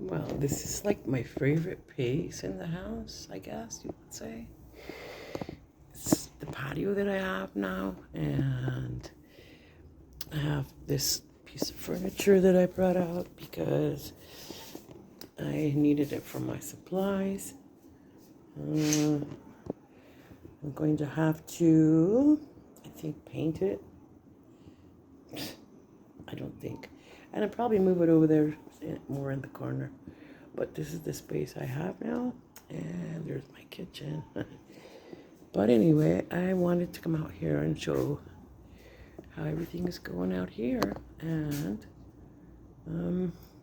Well, this is like my favorite place in the house, I guess you would say. It's the patio that I have now, and I have this piece of furniture that I brought out because I needed it for my supplies. Uh, I'm going to have to, I think, paint it. I don't think. And I'll probably move it over there more in the corner. But this is the space I have now. And there's my kitchen. But anyway, I wanted to come out here and show how everything is going out here. And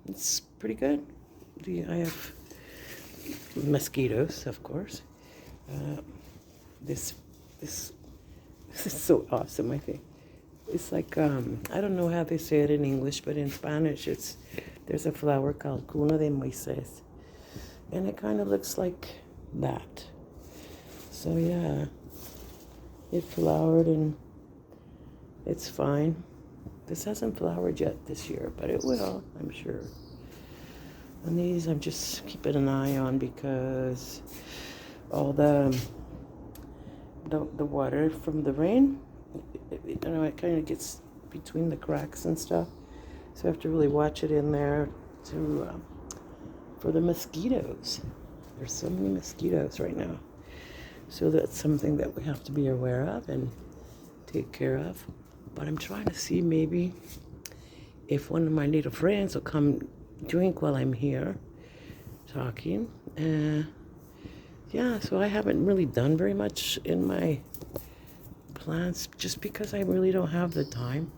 it's pretty good. I have mosquitoes, of course. Uh, this this this is so awesome, I think. It's like I don't know how they say it in English, but in Spanish there's a flower called Cuna de Moises. And it kind of looks like that. So yeah, it flowered and it's fine. This hasn't flowered yet this year, but it will, I'm sure. And these I'm just keeping an eye on because all the water from the rain, it kind of gets between the cracks and stuff. So I have to really watch it in there to for the mosquitoes. There's so many mosquitoes right now. So that's something that we have to be aware of and take care of. But I'm trying to see maybe if one of my little friends will come drink while I'm here talking. Yeah, so I haven't really done very much in my plants just because I really don't have the time.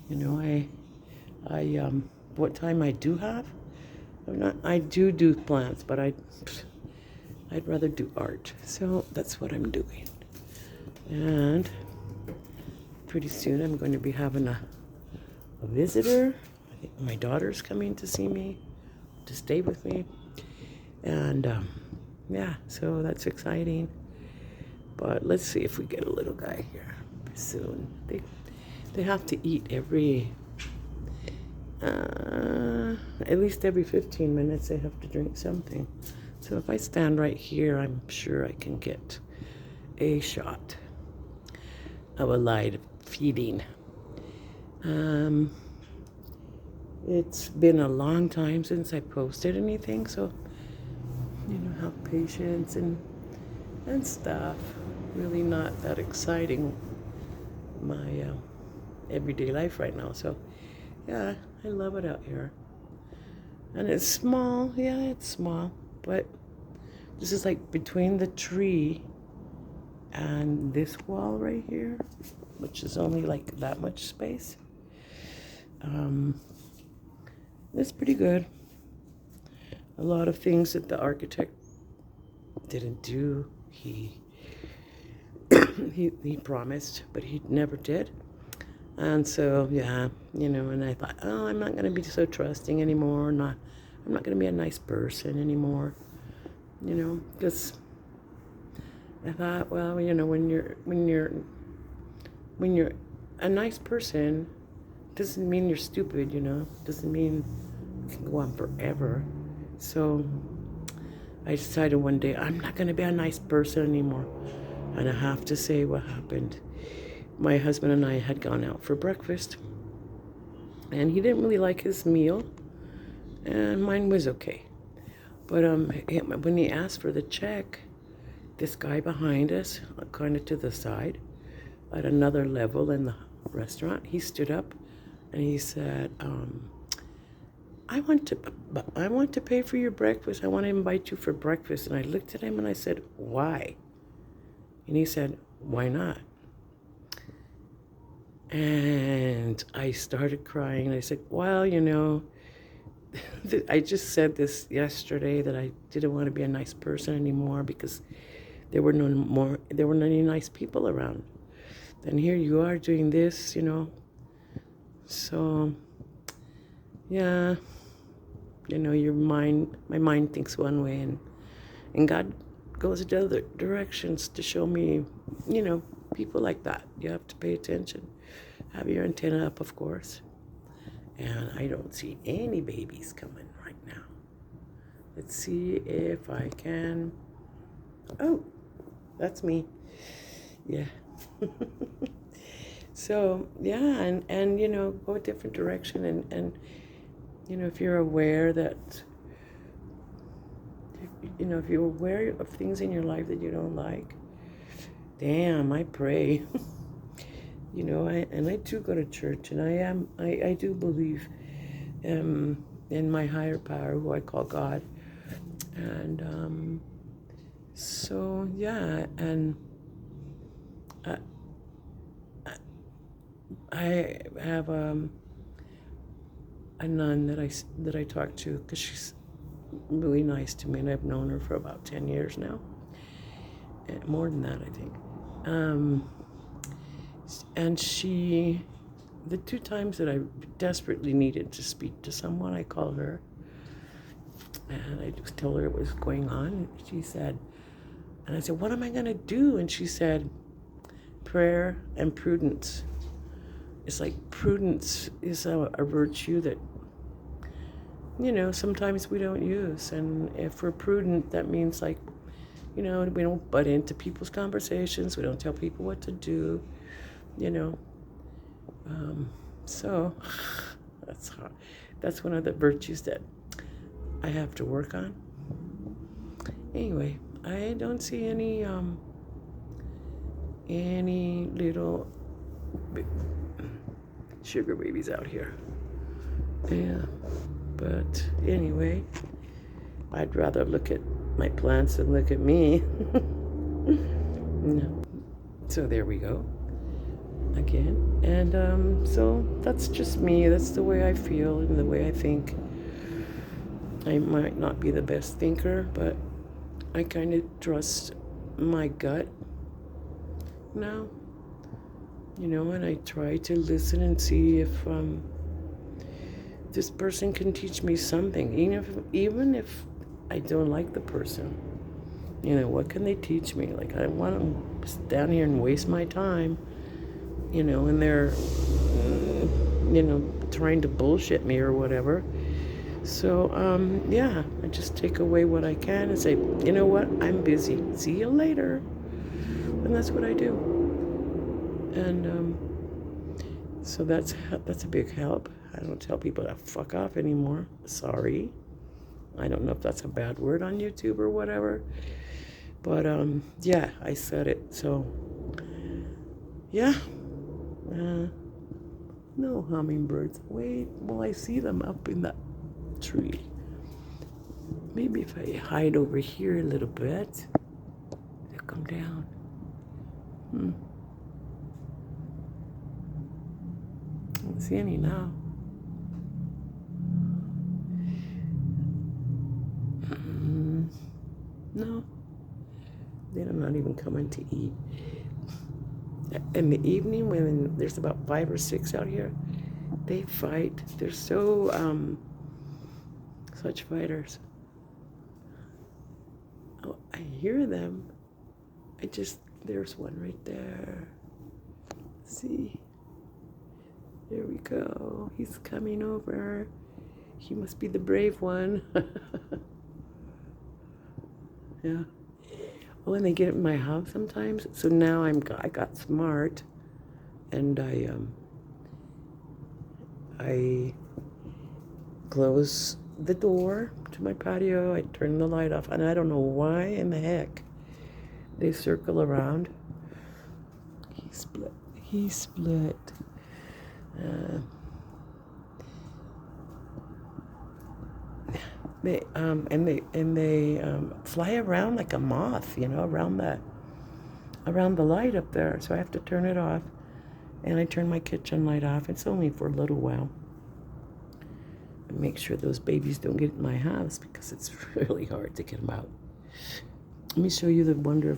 You know, what time I do have, I do plants, but I'd rather do art. So that's what I'm doing. And pretty soon I'm going to be having a visitor. I think my daughter's coming to see me, to stay with me. And yeah, so that's exciting. But let's see if we get a little guy here soon. They have to eat at least every 15 minutes. They have to drink something. So if I stand right here, I'm sure I can get a shot of a live feeding. It's been a long time since I posted anything, so have patience and stuff. Really not that exciting, my everyday life right now. So yeah, I love it out here. And it's small. Yeah, it's small, but this is like between the tree and this wall right here, which is only like that much space. It's pretty good. A lot of things that the architect didn't do, he he promised, but he never did. And so yeah, and I thought, oh, I'm not going to be so trusting anymore. I'm not going to be a nice person anymore. Because I thought, well, when you're a nice person, doesn't mean you're stupid. Doesn't mean it can go on forever. So I decided one day I'm not going to be a nice person anymore. And I have to say what happened. My husband and I had gone out for breakfast, and he didn't really like his meal, and mine was okay. But when he asked for the check, this guy behind us, kind of to the side, at another level in the restaurant, he stood up and he said, I want to pay for your breakfast. I want to invite you for breakfast. And I looked at him and I said, why? And he said, why not? And I started crying. I said, well, I just said this yesterday that I didn't want to be a nice person anymore because there weren't any nice people around. And here you are doing this, So, yeah, my mind thinks one way, and God goes to other directions to show me, people like that. You have to pay attention. Have your antenna up, of course. And I don't see any babies coming right Let's see if I can. Oh, that's me. Yeah. So yeah, and go a different direction, and if you're aware that, if you're aware of things in your life that you don't like, damn, I pray. I do go to church, and I do believe in my higher power, who I call God, and so yeah, and I, I have a nun that I talk to, because she's really nice to me, and I've known her for about 10 years now, and more than that, I think. And the two times that I desperately needed to speak to someone, I called her, and I just told her what was going on. She said, and I said, what am I going to do? And she said, prayer and prudence. It's like prudence is a virtue that, sometimes we don't use. And if we're prudent, that means we don't butt into people's conversations. We don't tell people what to do, So that's hard. That's one of the virtues that I have to work on. Anyway, I don't see any little sugar babies out here. Yeah, but anyway, I'd rather look at my plants than look at me. No. So there we go again, and so that's just me. That's the way I feel and the way I think. I might not be the best thinker, but I kind of trust my gut now, and I try to listen and see if this person can teach me something, even if I don't like the person. What can they teach me? Like, I don't want to stand here and waste my time, and they're, trying to bullshit me or whatever. So, yeah, I just take away what I can and say, you know what, I'm busy. See you later. And that's what I do. And so that's a big help. I don't tell people to fuck off anymore. Sorry. I don't know if that's a bad word on YouTube or whatever. But, yeah, I said it. So, yeah. No hummingbirds. Wait, well, I see them up in that tree. Maybe if I hide over here a little bit, they'll come down. I don't see any now. No, they're not even coming to eat. In the evening, when there's about 5 or 6 out here, they fight. They're so such fighters. Oh, I hear them. There's one right there. See? There we go. He's coming over. He must be the brave one. Yeah. Oh, and they get in my house sometimes. So now I got smart, and I close the door to my patio. I turn the light off, and I don't know why in the heck they circle around. He split. They fly around like a moth, around the light up there. So I have to turn it off, and I turn my kitchen light off. It's only for a little while. And make sure those babies don't get in my house, because it's really hard to get them out. Let me show you the wonder of